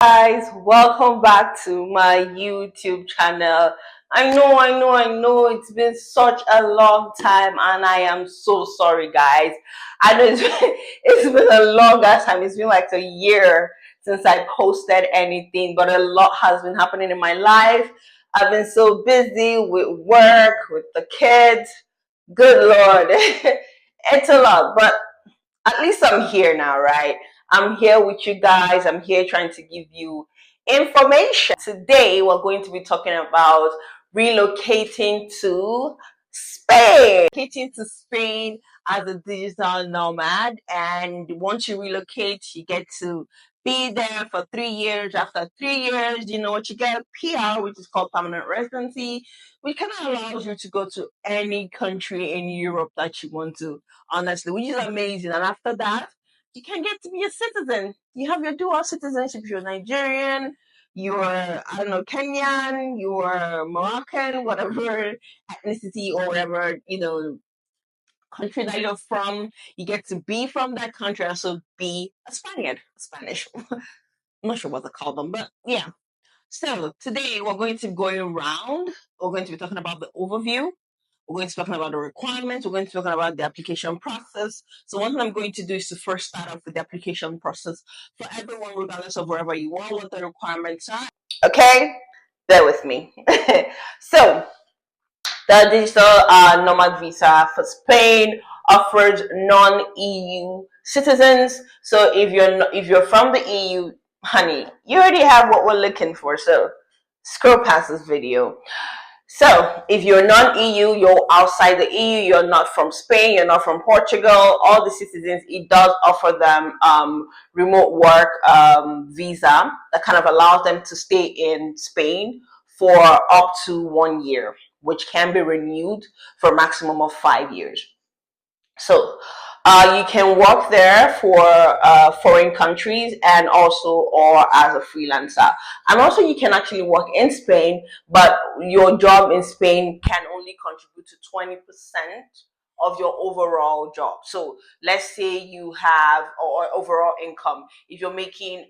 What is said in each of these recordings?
Guys, welcome back to my YouTube channel. I know it's been such a long time and I am so sorry guys. I know it's been a longer time. It's been like a year since I posted anything, but a lot has been happening in my life. I've been so busy with work, with the kids. Good Lord. It's a lot, but at least I'm here now, right? I'm here with you guys. I'm here trying to give you information. Today, we're going to be talking about relocating to Spain. Relocating to Spain as a digital nomad. And once you relocate, you get to be there for 3 years. After 3 years, you know what, you get PR, which is called permanent residency, which kind of allows you to go to any country in Europe that you want to, honestly, which is amazing. And after that, you can get to be a citizen. You have your dual citizenship. You're Nigerian, you're, I don't know, Kenyan, you're Moroccan, whatever ethnicity or whatever, country that you're from. You get to be from that country, also be a Spaniard, Spanish. I'm not sure what to call them, but yeah. So today we're going to be going around. We're going to be talking about the overview. We're going to be talking about the requirements. We're going to be talking about the application process. So one thing I'm going to do is to first start off with the application process for everyone, regardless of wherever you are, what the requirements are. Okay, bear with me. So the digital nomad visa for Spain offers non-EU citizens. So if you're from the EU, honey, you already have what we're looking for. So scroll past this video. So, if you're non-EU, you're outside the EU, you're not from Spain, you're not from Portugal, all the citizens, it does offer them remote work visa that kind of allows them to stay in Spain for up to 1 year, which can be renewed for a maximum of 5 years. So you can work there for foreign countries and also or as a freelancer. And also you can actually work in Spain, but your job in Spain can only contribute to 20% of your overall job. So let's say you have or overall income. If you're making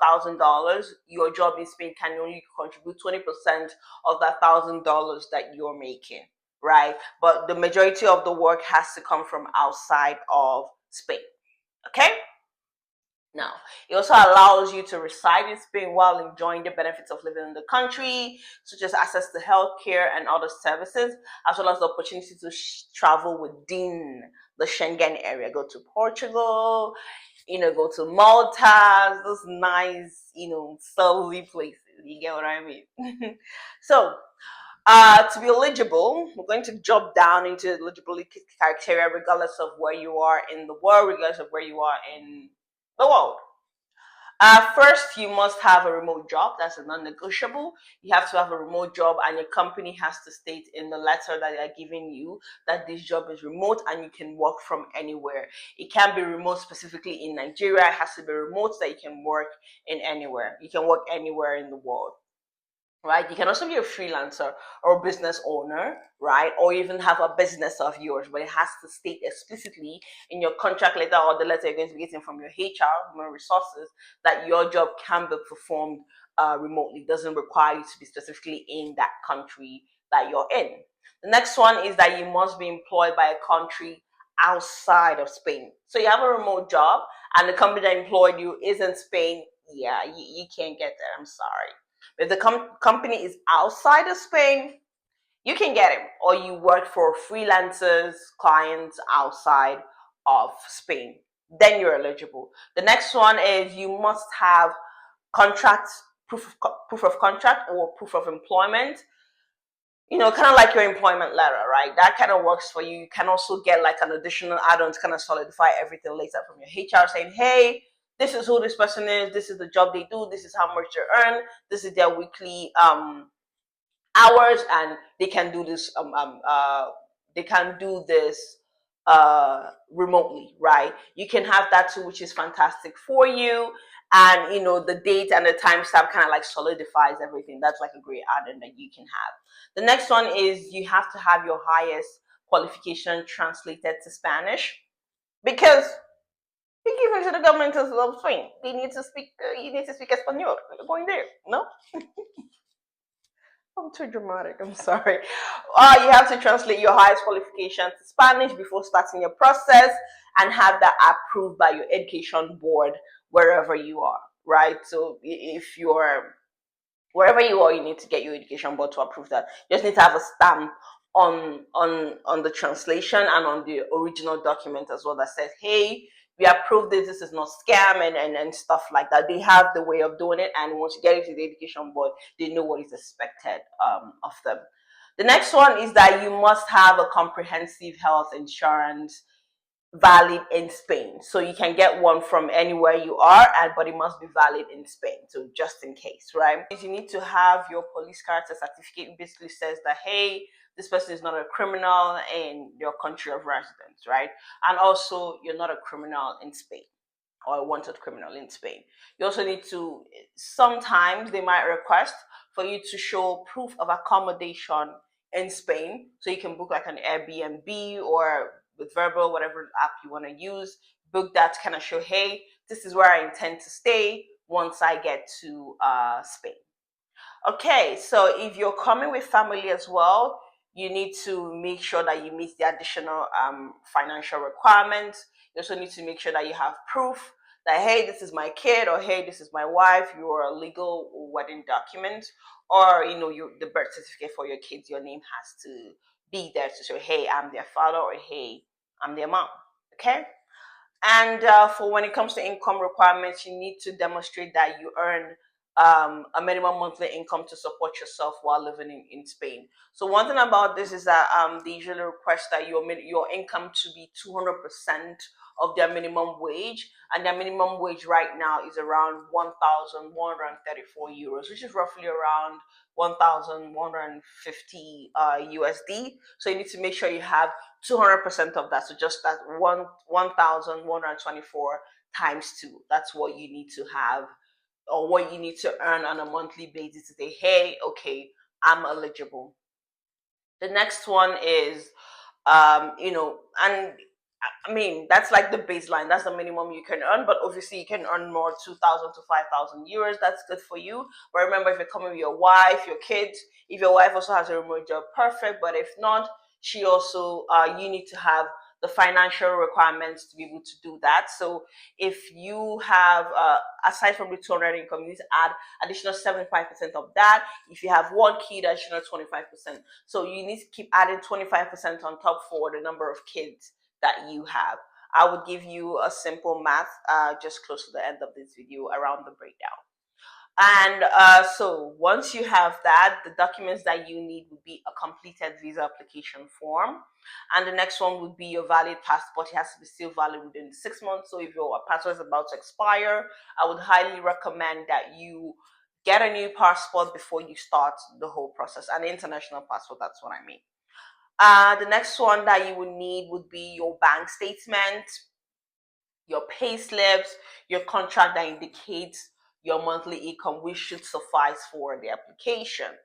$1,000, your job in Spain can only contribute 20% of that $1,000 that you're making, right? But the majority of the work has to come from outside of Spain. Okay? Now, it also allows you to reside in Spain while enjoying the benefits of living in the country, such as access to healthcare and other services, as well as the opportunity to travel within the Schengen area. Go to Portugal, go to Malta, those nice, lovely places. You get what I mean? So, to be eligible, we're going to jump down into eligibility criteria regardless of where you are in the world, regardless of where you are in the world. First, you must have a remote job. That's a non-negotiable. You have to have a remote job, and your company has to state in the letter that they are giving you that this job is remote and you can work from anywhere. It can be remote specifically in Nigeria. It has to be remote that you can work in anywhere. You can work anywhere in the world, right? You can also be a freelancer or a business owner, right? Or even have a business of yours, but it has to state explicitly in your contract letter or the letter you're going to be getting from your HR, human resources, that your job can be performed remotely. It doesn't require you to be specifically in that country that you're in. The next one is that you must be employed by a country outside of Spain. So you have a remote job and the company that employed you is in Spain. Yeah, you can't get there. I'm sorry. If the company is outside of Spain, you can get it, or you work for freelancers, clients outside of Spain. Then you're eligible. The next one is you must have contract proof of contract or proof of employment. Kind of like your employment letter, right? That kind of works for you. You can also get like an additional add-on to kind of solidify everything later from your HR saying, hey, this is who this person is, this is the job they do, this is how much they earn, this is their weekly hours, and they can do this remotely, right? You can have that too, which is fantastic for you. And the date and the timestamp kind of like solidifies everything. That's like a great add-in that you can have. The next one is you have to have your highest qualification translated to Spanish, because You give it to the government of Spain. They need to speak. You need to speak Espanol. You're going there. No, I'm too dramatic. I'm sorry. You have to translate your highest qualification to Spanish before starting your process, and have that approved by your education board wherever you are. Right. So if you're wherever you are, you need to get your education board to approve that. You just need to have a stamp on the translation and on the original document as well that says, hey, we approve this, this is not scam, and stuff like that. They have the way of doing it, and once you get it to the education board, they know what is expected of them. The next one is that you must have a comprehensive health insurance valid in Spain. So you can get one from anywhere you are, and but it must be valid in Spain. So just in case, right? You need to have your police character certificate. It basically says that, hey, this person is not a criminal in your country of residence, right? And also you're not a criminal in Spain, or a wanted criminal in Spain. You also need to, sometimes they might request for you to show proof of accommodation in Spain. So you can book like an Airbnb or with Verbal, whatever app you want to use, book that to kind of show, hey, this is where I intend to stay once I get to Spain. Okay, so if you're coming with family as well, you need to make sure that you meet the additional financial requirements. You also need to make sure that you have proof that, hey, this is my kid, or hey, this is my wife, your legal wedding document, or the birth certificate for your kids. Your name has to be there to show, hey, I'm their father, or hey, I'm their mom. Okay. And for when it comes to income requirements, you need to demonstrate that you earn a minimum monthly income to support yourself while living in Spain. So one thing about this is that they usually request that your income to be 200% of their minimum wage, and their minimum wage right now is around 1,134 euros, which is roughly around 1,150 USD. So you need to make sure you have 200% of that. So just that 1,124 times two. That's what you need to have, or what you need to earn on a monthly basis to say, hey, okay, I'm eligible. The next one is, and I mean, that's like the baseline. That's the minimum you can earn. But obviously, you can earn more, 2,000 to 5,000 euros. That's good for you. But remember, if you're coming with your wife, your kids, if your wife also has a remote job, perfect. But if not, she also, you need to have the financial requirements to be able to do that. So if you have, aside from the 200 income, you need to add additional 75% of that. If you have one kid, additional 25%. So you need to keep adding 25% on top for the number of kids that you have. I would give you a simple math just close to the end of this video around the breakdown. And so once you have that, the documents that you need would be a completed visa application form. And the next one would be your valid passport. It has to be still valid within 6 months. So if your passport is about to expire, I would highly recommend that you get a new passport before you start the whole process. An international passport, that's what I mean. The next one that you would need would be your bank statement, your pay slips, your contract that indicates your monthly income, which should suffice for the application.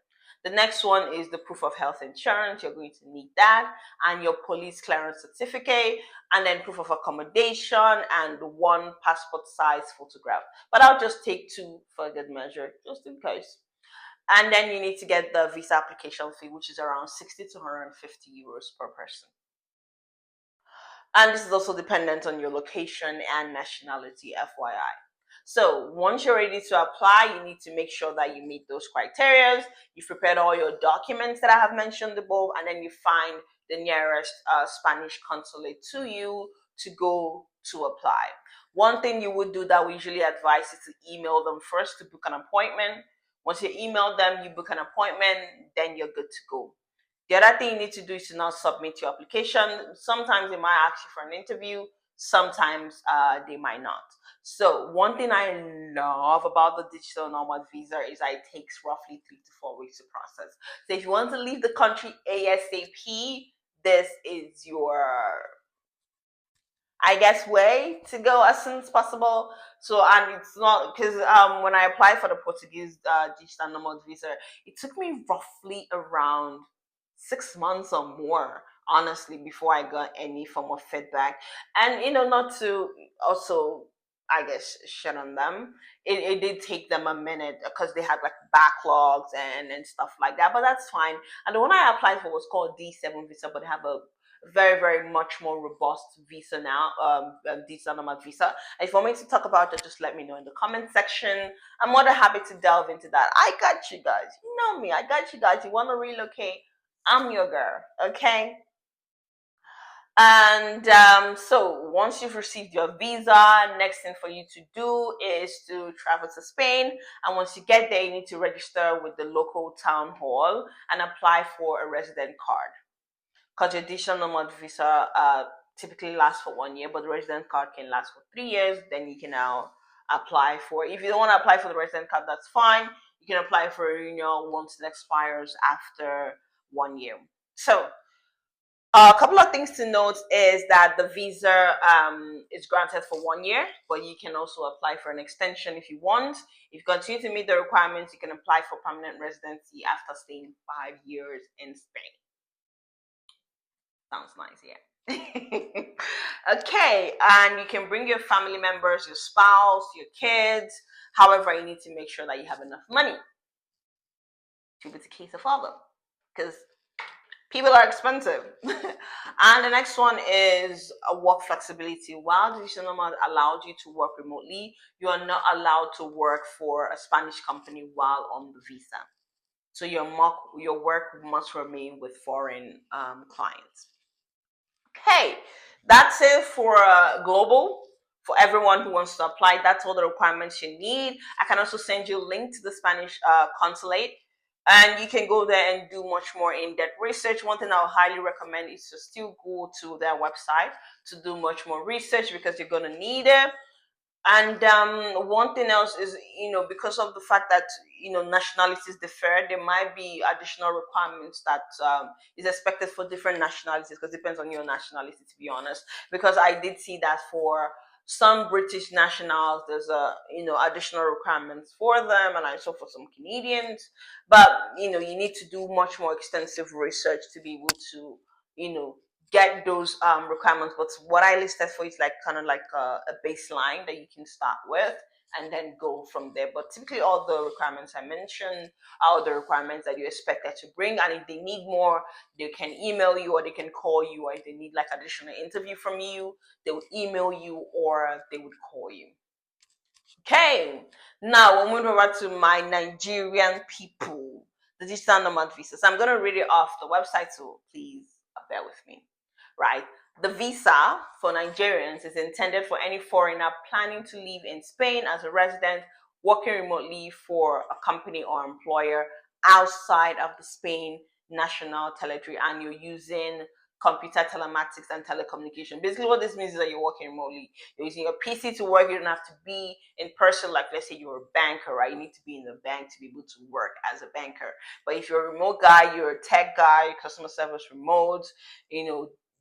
The next one is the proof of health insurance. You're going to need that, and your police clearance certificate, and then proof of accommodation, and one passport size photograph. But I'll just take two for good measure, just in case. And then you need to get the visa application fee, which is around 60 to 150 euros per person. And this is also dependent on your location and nationality, FYI. So once you're ready to apply, you need to make sure that you meet those criteria. You've prepared all your documents that I have mentioned above, and then you find the nearest Spanish consulate to you to go to apply. One thing you would do that we usually advise is to email them first to book an appointment. Once you email them, you book an appointment, then you're good to go. The other thing you need to do is to now submit your application. Sometimes they might ask you for an interview, sometimes they might not. So one thing I love about the digital nomad visa is that it takes roughly 3 to 4 weeks to process. So if you want to leave the country ASAP, this is your, I guess, way to go as soon as possible. So, and it's not because when I applied for the Portuguese digital nomad visa, it took me roughly around 6 months or more honestly, before I got any form of feedback. And not to also, I guess, shit on them. It did take them a minute because they had like backlogs and stuff like that, but that's fine. And the one I applied for was called D7 visa, but they have a very, very much more robust visa now, digital nomad visa. And if you want me to talk about it, just let me know in the comment section. I'm more than happy to delve into that. I got you guys. You know me. I got you guys. You want to relocate? I'm your girl. Okay. And so once you've received your visa, next thing for you to do is to travel to Spain. And once you get there, you need to register with the local town hall and apply for a resident card. Because your digital nomad visa typically lasts for 1 year, but the resident card can last for 3 years. Then you can now apply for. If you don't want to apply for the resident card, that's fine. You can apply for a renewal once it expires after 1 year. So a couple of things to note is that the visa is granted for 1 year, but you can also apply for an extension if you want. If you continue to meet the requirements, you can apply for permanent residency after staying 5 years in Spain. Sounds nice, yeah. Okay, and you can bring your family members, your spouse, your kids. However, you need to make sure that you have enough money to be able to cater for them, because people are expensive. And the next one is a work flexibility. While digital nomad allowed you to work remotely, you are not allowed to work for a Spanish company while on the visa. So your work must remain with foreign clients. Okay, that's it for global. For everyone who wants to apply, that's all the requirements you need. I can also send you a link to the Spanish consulate, and you can go there and do much more in-depth research. One thing I would highly recommend is to still go to their website to do much more research, because you're going to need it. And one thing else is, because of the fact that nationalities differ, there might be additional requirements that is expected for different nationalities, because it depends on your nationality, to be honest. Because I did see that for some British nationals, there's additional requirements for them, and I saw for some Canadians. But you need to do much more extensive research to be able to you know get those requirements. But what I listed for is like kind of like a baseline that you can start with and then go from there. But typically, all the requirements I mentioned are the requirements that you expect that to bring. And if they need more, they can email you or they can call you. Or if they need like additional interview from you, they would email you or they would call you. Okay, now we'll move over to my Nigerian people, the digital nomad visa. So I'm going to read it off the website, so please bear with me. Right, the visa for Nigerians is intended for any foreigner planning to live in Spain as a resident, working remotely for a company or employer outside of the Spain national territory, and you're using computer telematics and telecommunication. Basically, what this means is that you're working remotely. You're using your PC to work. You don't have to be in person. Like, let's say you're a banker, right? You need to be in the bank to be able to work as a banker. But if you're a remote guy, you're a tech guy, customer service remote,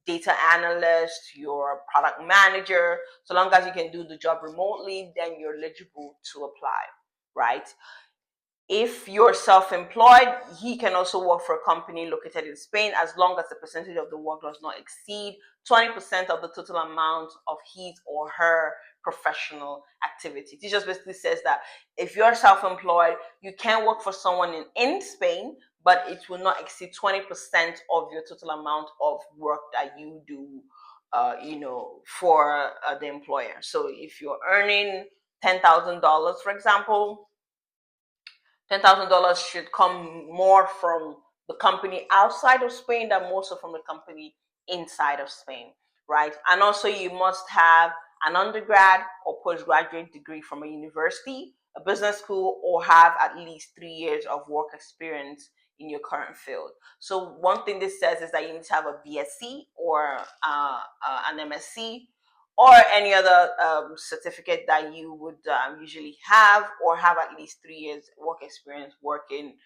data analyst, your product manager, so long as you can do the job remotely, then you're eligible to apply, right? If you're self-employed, he can also work for a company located in Spain, as long as the percentage of the work does not exceed 20% of the total amount of his or her professional activity. It just basically says that if you're self-employed, you can work for someone in Spain, but it will not exceed 20% of your total amount of work that you do, for the employer. So if you're earning $10,000, for example, $10,000 should come more from the company outside of Spain than more so from the company inside of Spain, right? And also, you must have an undergrad or postgraduate degree from a university, a business school, or have at least 3 years of work experience in your current field. So one thing this says is that you need to have a BSc or an MSc, or any other certificate that you would usually have, or have at least 3 years work experience working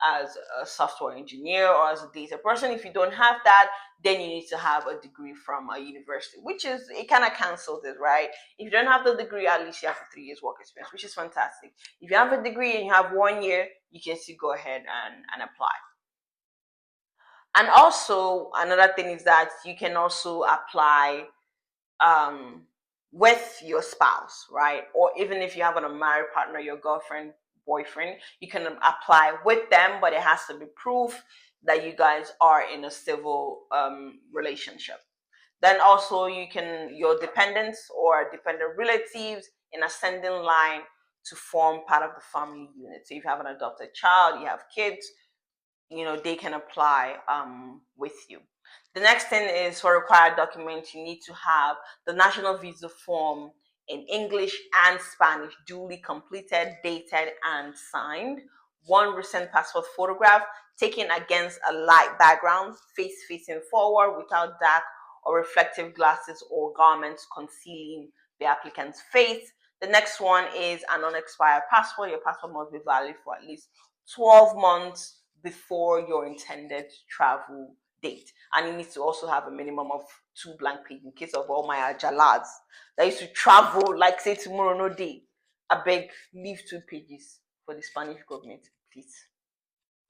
as a software engineer or as a data person. If you don't have that, then you need to have a degree from a university, which is, it kind of cancels it, right? If you don't have the degree, at least you have 3 years work experience, which is fantastic. If you have a degree and you have 1 year, you can still go ahead and apply. And also, another thing is that you can also apply um, with your spouse, right? Or even if you have a married partner, your girlfriend, boyfriend, you can apply with them, but it has to be proof that you guys are in a civil relationship. Then also you can your dependents or dependent relatives in ascending line to form part of the family unit. So if you have an adopted child, you have kids, they can apply with you. The next thing is for required documents, you need to have the national visa form in English and Spanish, duly completed, dated, and signed. One recent passport photograph taken against a light background, face facing forward without dark or reflective glasses or garments concealing the applicant's face. The next one is an unexpired passport. Your passport must be valid for at least 12 months before your intended travel date. And you need to also have a minimum of 2 blank pages in case of all my jalads that used to travel, like say tomorrow, no day. I beg, leave 2 pages for the Spanish government, please.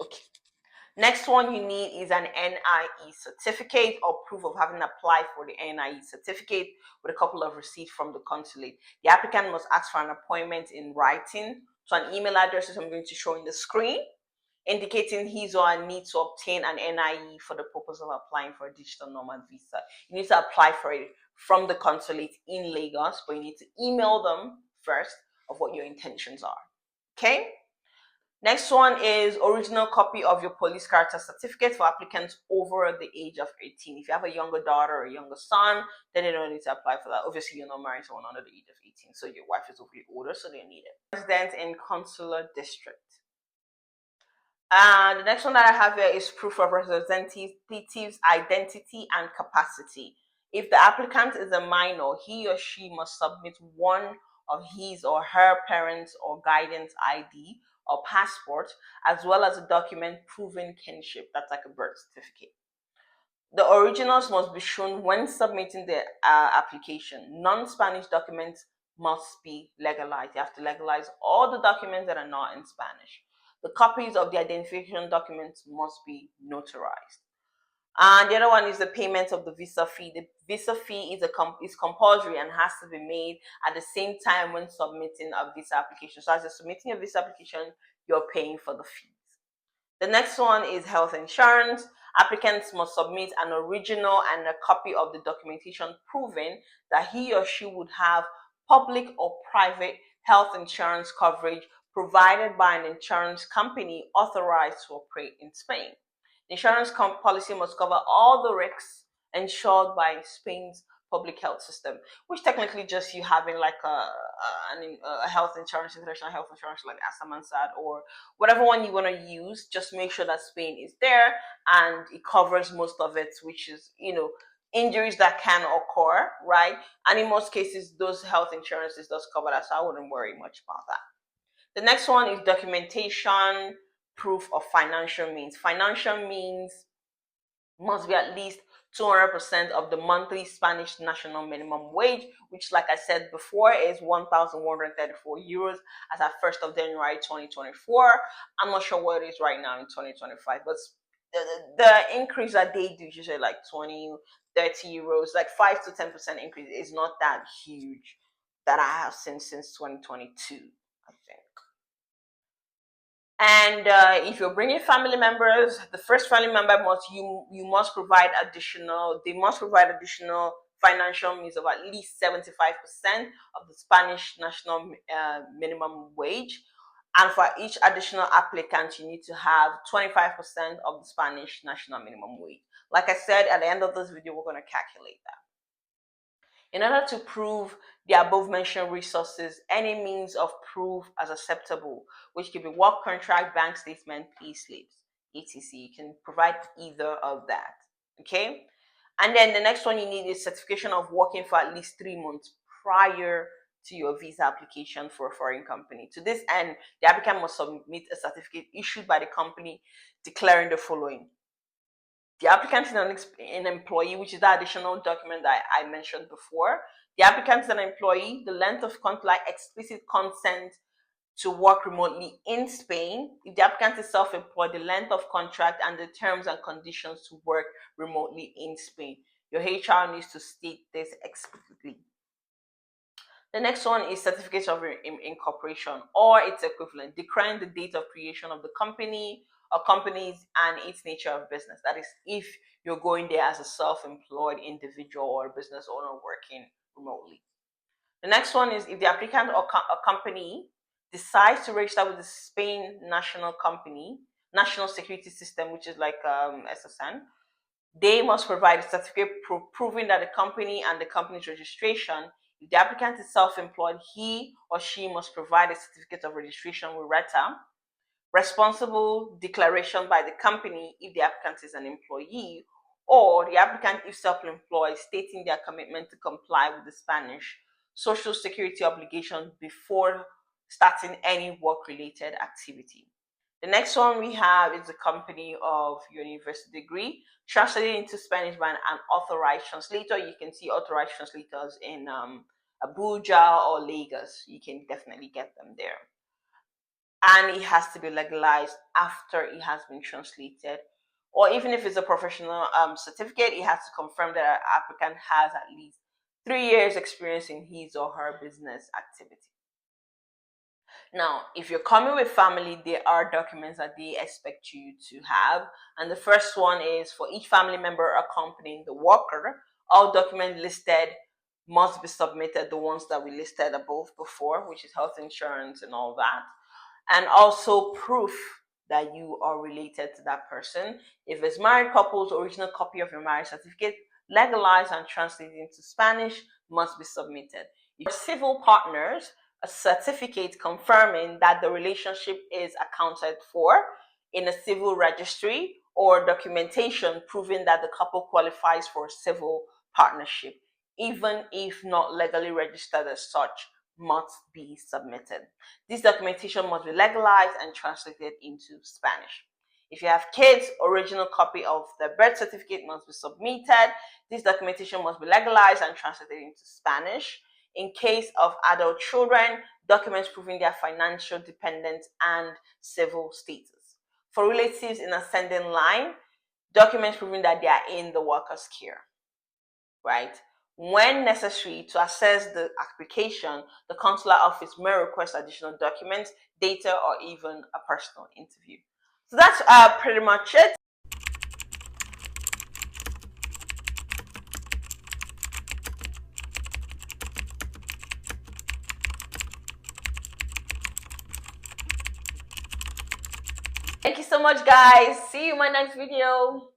Okay. Next one you need is an NIE certificate or proof of having applied for the NIE certificate with a couple of receipts from the consulate. The applicant must ask for an appointment in writing to an email address which I'm going to show in the screen, indicating his or her need to obtain an NIE for the purpose of applying for a digital nomad visa. You need to apply for it from the consulate in Lagos, but you need to email them first of what your intentions are. Okay? Next one is original copy of your police character certificate for applicants over the age of 18. If you have a younger daughter or a younger son, then they don't need to apply for that. Obviously, you're not marrying someone under the age of 18, so your wife is over older, so they need it. Resident in consular district. And the next one that I have here is proof of representative's identity and capacity. If the applicant is a minor, he or she must submit one of his or her parents' or guidance ID or passport, as well as a document proving kinship. That's like a birth certificate. The originals must be shown when submitting the application. Non-Spanish documents must be legalized. You have to legalize all the documents that are not in Spanish. The copies of the identification documents must be notarized. And the other one is the payment of the visa fee. The visa fee is compulsory and has to be made at the same time when submitting a visa application. So as you're submitting a visa application, you're paying for the fees. The next one is health insurance. Applicants must submit an original and a copy of the documentation proving that he or she would have public or private health insurance coverage provided by an insurance company authorized to operate in Spain. The insurance policy must cover all the risks ensured by Spain's public health system, which technically just you having like a health insurance, international health insurance like Asamansad or whatever one you want to use. Just make sure that Spain is there and it covers most of it, which is injuries that can occur, right? And in most cases, those health insurances does cover that, so I wouldn't worry much about that. The next one is documentation, proof of financial means. Financial means must be at least 200% of the monthly Spanish national minimum wage, which, like I said before, is 1,134 euros as at 1st of January 2024. I'm not sure what it is right now in 2025, but the increase that they do, usually like 20, 30 euros, like 5 to 10% increase, is not that huge that I have seen since 2022, I think. And if you're bringing family members, the first family member you must provide additional. They must provide additional financial means of at least 75% of the Spanish national minimum wage. And for each additional applicant, you need to have 25% of the Spanish national minimum wage. Like I said, at the end of this video, we're going to calculate that. In order to prove the above mentioned resources, any means of proof as acceptable, which could be work contract, bank statement, pay slips, etc. You can provide either of that. Okay. And then the next one you need is certification of working for at least 3 months prior to your visa application for a foreign company. To this end, the applicant must submit a certificate issued by the company declaring the following: the applicant is an employee, which is the additional document that I mentioned before. The applicant is an employee. The length of contract, explicit consent to work remotely in Spain. If the applicant is self-employed, the length of contract and the terms and conditions to work remotely in Spain. Your HR needs to state this explicitly. The next one is certificate of incorporation or its equivalent, declaring the date of creation of the company or companies and its nature of business. That is, if you're going there as a self-employed individual or business owner working remotely. The next one is if the applicant or a company decides to register with the Spain National Security System, which is like SSN, they must provide a certificate proving that the company and the company's registration. If the applicant is self-employed, he or she must provide a certificate of registration with RETA, responsible declaration by the company if the applicant is an employee, or the applicant if self-employed stating their commitment to comply with the Spanish social security obligation before starting any work-related activity. The next one we have is the company of your university degree, translated into Spanish by an authorized translator. You can see authorized translators in Abuja or Lagos. You can definitely get them there. And it has to be legalized after it has been translated. Or even if it's a professional certificate, it has to confirm that an applicant has at least 3 years experience in his or her business activity. Now, if you're coming with family, there are documents that they expect you to have. And the first one is for each family member accompanying the worker, all documents listed must be submitted, the ones that we listed above before, which is health insurance and all that. And also proof that you are related to that person. If it's married couples, original copy of your marriage certificate, legalized and translated into Spanish, must be submitted. If you're civil partners, a certificate confirming that the relationship is accounted for in a civil registry, or documentation proving that the couple qualifies for a civil partnership, even if not legally registered as such, must be submitted. This documentation must be legalized and translated into Spanish. If you have kids, original copy of the birth certificate must be submitted. This documentation must be legalized and translated into Spanish. In case of adult children, documents proving their financial dependence and civil status. For relatives in ascending line, documents proving that they are in the worker's care, right? When necessary to assess the application, the consular office may request additional documents, data, or even a personal interview. So that's pretty much it. Thank you so much, guys. See you in my next video.